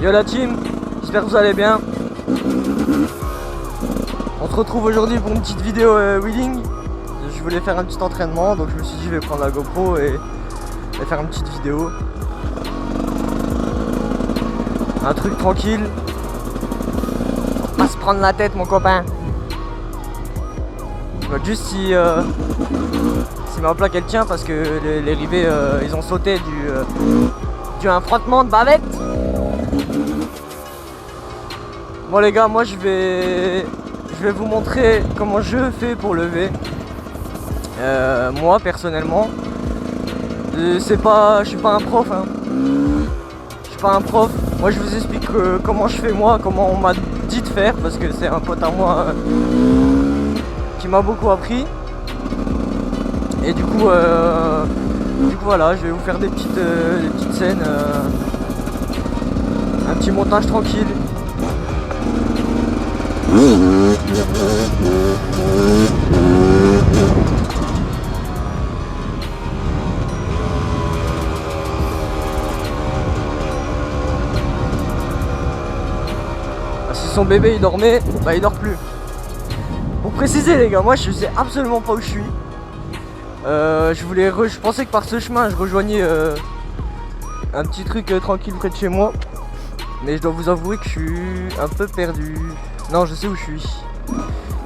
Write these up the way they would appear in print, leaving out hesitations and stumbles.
Yo la team, j'espère que vous allez bien. On se retrouve aujourd'hui pour une petite vidéo wheeling. Je voulais faire un petit entraînement, donc je me suis dit je vais prendre la GoPro et faire une petite vidéo. Un truc tranquille. Pas se prendre la tête mon copain. Donc juste si ma plaque elle tient parce que les rivets ils ont sauté du un frottement de bavette. Bon les gars, moi je vais vous montrer comment je fais pour lever. Moi personnellement, je suis pas un prof hein. Je suis pas un prof. Moi je vous explique comment je fais moi, comment on m'a dit de faire parce que c'est un pote à moi qui m'a beaucoup appris. Et du coup voilà, je vais vous faire des petites scènes, un petit montage tranquille. Si son bébé il dormait, bah il dort plus. Pour préciser les gars, moi je sais absolument pas où je suis. Je pensais que par ce chemin je rejoignais un petit truc tranquille près de chez moi. Mais je dois vous avouer que je suis un peu perdu. Non, je sais où je suis.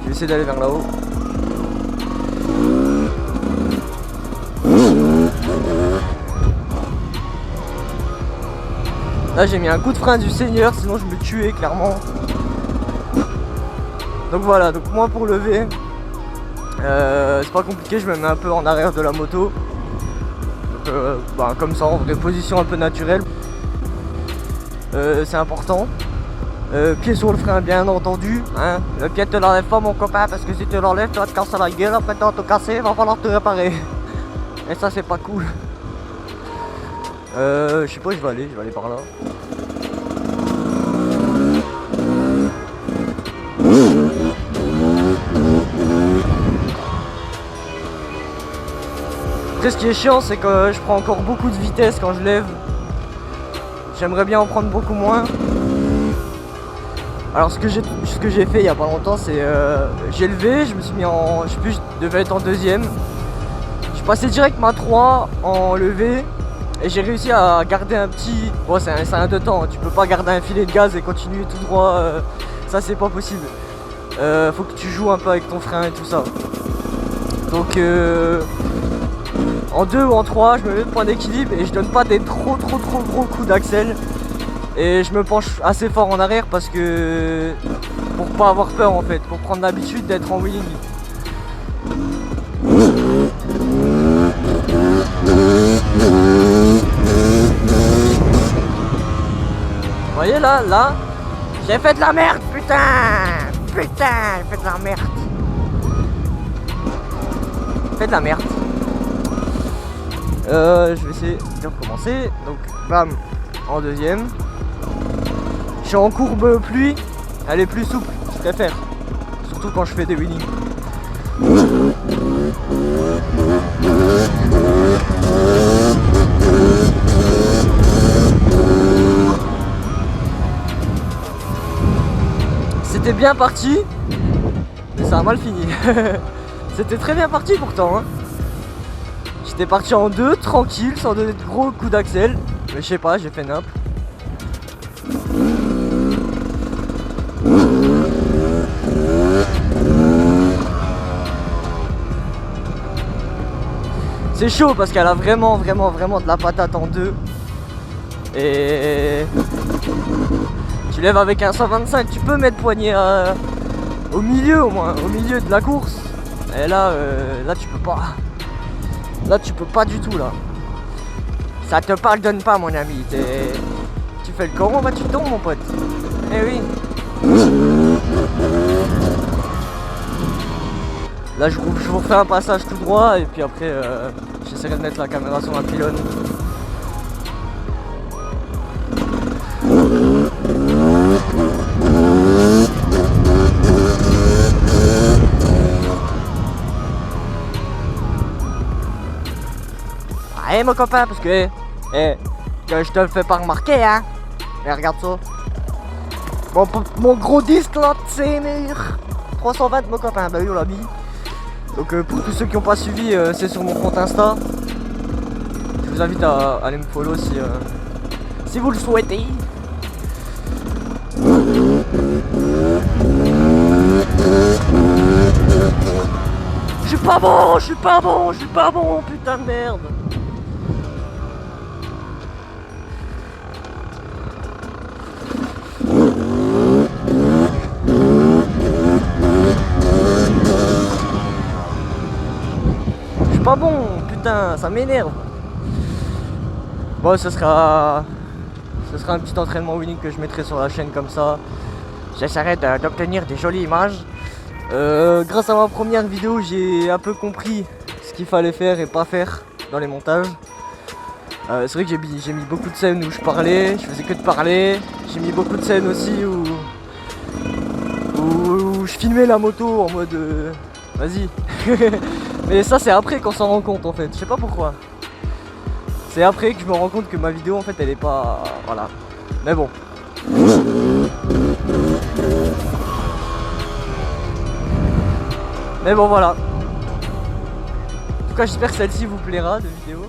Je vais essayer d'aller vers là-haut. Là j'ai mis un coup de frein du Seigneur, sinon je me tuais clairement. Donc voilà, donc moi pour lever, c'est pas compliqué, je me mets un peu en arrière de la moto. Donc, comme ça, en vraie position un peu naturelle. C'est important. Pied sur le frein bien entendu hein. Le pied te l'enlève pas mon copain, parce que si tu l'enlèves tu vas te casser la gueule, après tu vas te casser, il va falloir te réparer. Et ça c'est pas cool. Je sais pas où je vais aller par là. Après ce qui est chiant c'est que je prends encore beaucoup de vitesse quand je lève. J'aimerais bien en prendre beaucoup moins. Alors ce que j'ai fait il y a pas longtemps c'est j'ai levé, je me suis mis en, je sais plus, je devais être en deuxième. Je passais direct ma 3 en levé et j'ai réussi à garder un petit, bon c'est un 2 temps, tu peux pas garder un filet de gaz et continuer tout droit, ça c'est pas possible. Faut que tu joues un peu avec ton frein et tout ça. Donc en 2 ou en 3 je me mets le point d'équilibre et je donne pas des trop gros coups d'axel. Et je me penche assez fort en arrière parce que pour pas avoir peur en fait, pour prendre l'habitude d'être en wheeling. Vous voyez là, j'ai fait de la merde, putain, j'ai fait de la merde. Fait de la merde. Je vais essayer de recommencer. Donc bam, en deuxième. Je suis en courbe pluie, elle est plus souple, je préfère. Surtout quand je fais des wheelings. C'était bien parti, mais ça a mal fini. C'était très bien parti pourtant hein. J'étais parti en 2, tranquille, sans donner de gros coups d'axel. Mais je sais pas, j'ai fait nimp. C'est chaud parce qu'elle a vraiment de la patate en 2. Et tu lèves avec un 125, tu peux mettre poignet au milieu au moins, au milieu de la course. Et là tu peux pas. Là tu peux pas du tout là. Ça te pardonne pas mon ami. Tu fais le coron, bah tu tombes mon pote. Eh oui. Là je vous refais un passage tout droit et puis après j'essaierai de mettre la caméra sur ma pylône. Allez mon copain, parce que je te le fais pas remarquer hein. Et regarde ça. Mon gros disque là, c'est 320 mon copain, bah oui on l'a mis. Donc pour tous ceux qui n'ont pas suivi, c'est sur mon compte Insta. Je vous invite à aller me follow si vous le souhaitez. Je suis pas bon, je suis pas bon, je suis pas bon, putain de merde. Je suis pas bon, putain, ça m'énerve. Bon, ce sera un petit entraînement winning que je mettrai sur la chaîne comme ça. J'essaierai d'obtenir des jolies images. Grâce à ma première vidéo, j'ai un peu compris ce qu'il fallait faire et pas faire dans les montages. C'est vrai que j'ai mis beaucoup de scènes où je parlais, je faisais que de parler. J'ai mis beaucoup de scènes aussi où je filmais la moto en mode vas-y. Mais ça c'est après qu'on s'en rend compte en fait, je sais pas pourquoi. C'est après que je me rends compte que ma vidéo en fait elle est pas... voilà. Mais bon. Mais bon voilà. En tout cas j'espère que celle-ci vous plaira de vidéo.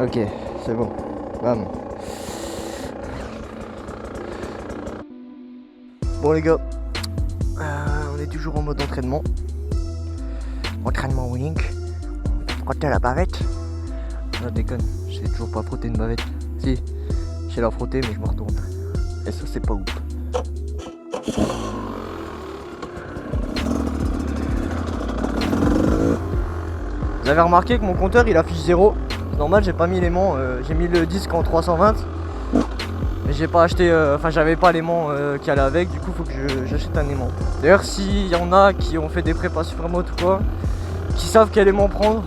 Ok, c'est bon. Bam. Bon les gars, on est toujours en mode entraînement. Entraînement winning. Frotter la bavette. Je déconne, j'ai toujours pas frotté une bavette. Si, j'ai la frotter mais je me retourne. Et ça c'est pas ouf. Vous avez remarqué que mon compteur il affiche 0. Normal, j'ai pas mis l'aimant, j'ai mis le disque en 320. Mais j'ai pas acheté, enfin j'avais pas l'aimant qui allait avec, du coup faut que j'achète un aimant. D'ailleurs s'il y en a qui ont fait des prépas Supermoto ou quoi, qui savent quel aimant prendre,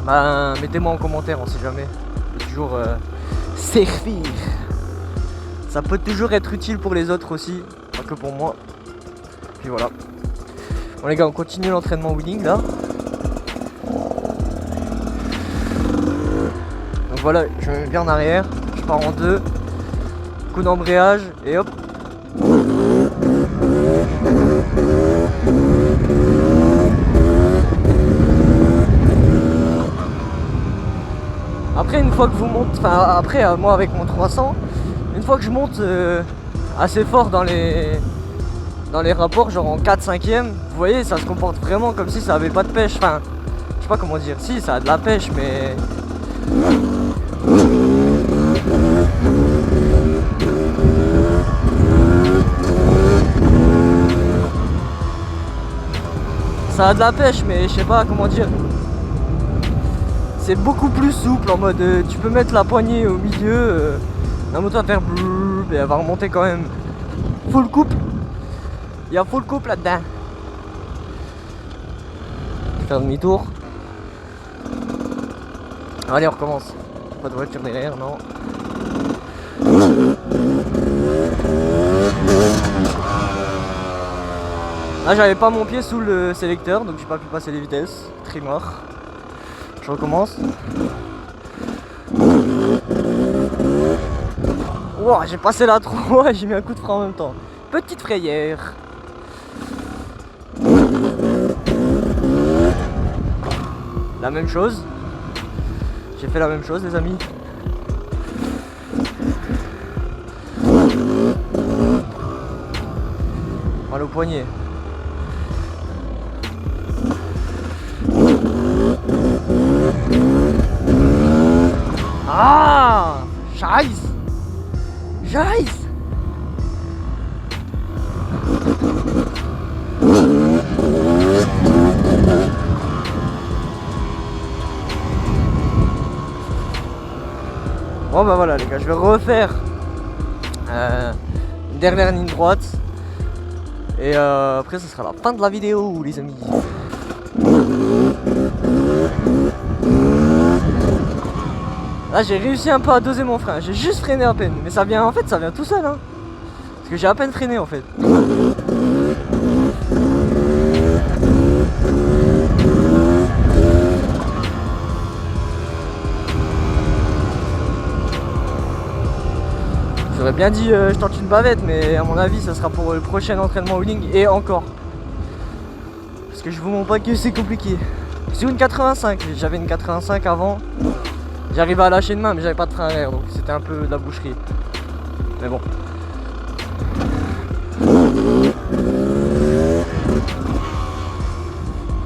bah mettez-moi en commentaire, on sait jamais. Faut toujours servir. Ça peut toujours être utile pour les autres aussi, pas que pour moi. Puis voilà. Bon les gars, on continue l'entraînement winning là. Donc voilà, je me mets bien en arrière, je pars en deux, coup d'embrayage et hop. Après une fois que vous montez, enfin après moi avec mon 300, une fois que je monte assez fort dans les rapports, genre en 4-5ème, vous voyez ça se comporte vraiment comme si ça avait pas de pêche, enfin je sais pas comment dire, si ça a de la pêche mais... Ça a de la pêche mais je sais pas comment dire. C'est beaucoup plus souple en mode tu peux mettre la poignée au milieu, la moto va faire et elle va remonter quand même. Full couple. Il y a full couple là-dedans. Je vais faire demi-tour. Allez on recommence. Pas de voiture derrière, non. Là j'avais pas mon pied sous le sélecteur donc j'ai pas pu passer les vitesses. Trimmer. Je recommence. Wow, j'ai passé la 3 et j'ai mis un coup de frein en même temps. Petite frayeur. La même chose. J'ai fait la même chose les amis. Mal au poignet. Ah, Scheiße. Scheiße. Bon bah voilà les gars, je vais refaire une dernière ligne droite. Et après ce sera la fin de la vidéo les amis. Là j'ai réussi un peu à doser mon frein, j'ai juste freiné à peine. Mais ça vient en fait ça vient tout seul hein. Parce que j'ai à peine freiné en fait. J'aurais bien dit je tente une bavette, mais à mon avis ça sera pour le prochain entraînement wheeling et encore. Parce que je vous montre pas que c'est compliqué. Sur une 85, j'avais une 85 avant. J'arrivais à lâcher une main mais j'avais pas de frein arrière donc c'était un peu de la boucherie. Mais bon.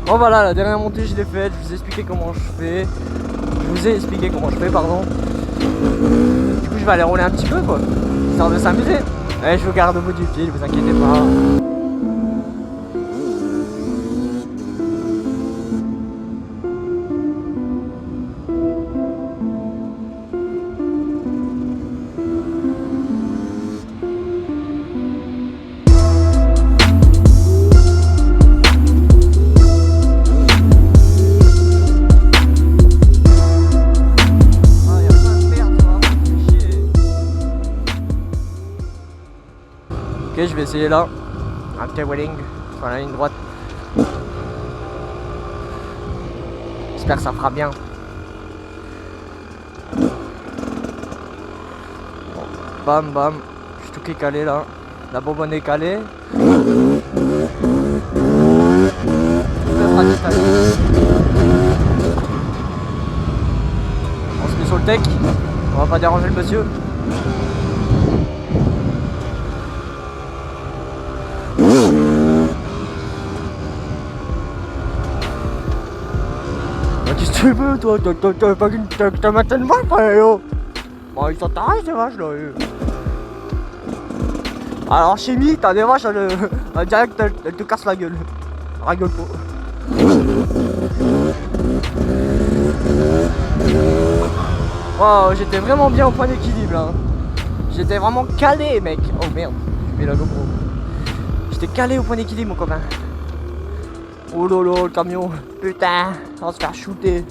Bon voilà, la dernière montée je l'ai faite, je vous ai expliqué comment je fais. Pardon. Du coup je vais aller rouler un petit peu quoi. Histoire de s'amuser. Et je vous garde au bout du fil, vous inquiétez pas. Ok, je vais essayer là. Un petit wheeling sur la ligne droite. J'espère que ça fera bien. Bon. Bam bam. Je suis tout qui est calé là. La bonbonne est calée. On se met sur le tech. On va pas déranger le monsieur. Qu'est-ce que tu veux toi? T'as maté une vache frère. Bon ils sont tarés ces vaches là. Alors chimie t'as des vaches direct elles te cassent la gueule. Rigole pas. Wow, j'étais vraiment bien au point d'équilibre là. J'étais vraiment calé mec. Oh merde, je mets la GoPro. J'étais calé au point d'équilibre mon copain. Oh lolo, le camion, putain, on va se faire shooter.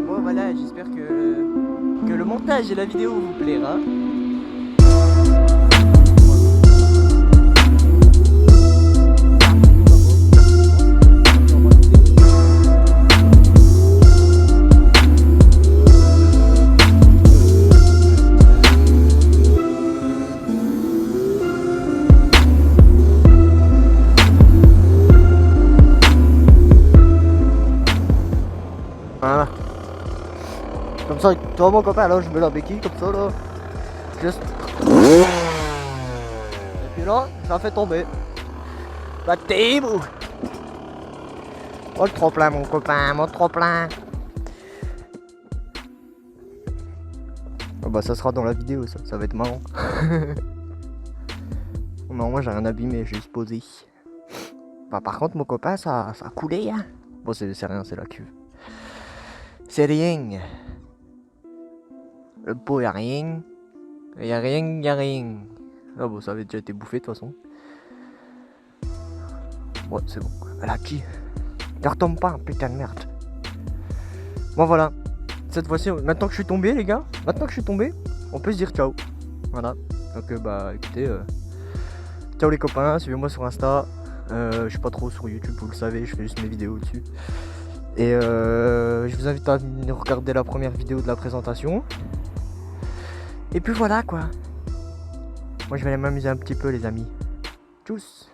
Bon voilà, j'espère que le montage et la vidéo vous plaira. Voilà. Comme ça, toi mon copain, là je mets la béquille comme ça là. Juste. Et puis là, ça fait tomber. Bah t'es où? Oh le trop plein mon copain, mon trop plein. Oh bah ça sera dans la vidéo ça va être marrant. Non moi j'ai rien abîmé, j'ai juste posé. Bah par contre mon copain ça a coulé hein. Bon c'est rien, c'est la cuve. C'est rien. Le pot y'a rien. Y'a rien. Ah bon ça avait déjà été bouffé de toute façon. Ouais c'est bon. Elle a qui? Ne retombe pas, putain de merde. Bon voilà. Cette fois-ci, maintenant que je suis tombé les gars, on peut se dire ciao. Voilà. Donc bah écoutez, ciao les copains, suivez-moi sur Insta. Je suis pas trop sur YouTube, vous le savez, je fais juste mes vidéos dessus. Et je vous invite à venir regarder la première vidéo de la présentation. Et puis voilà quoi. Moi je vais aller m'amuser un petit peu les amis. Tchuss.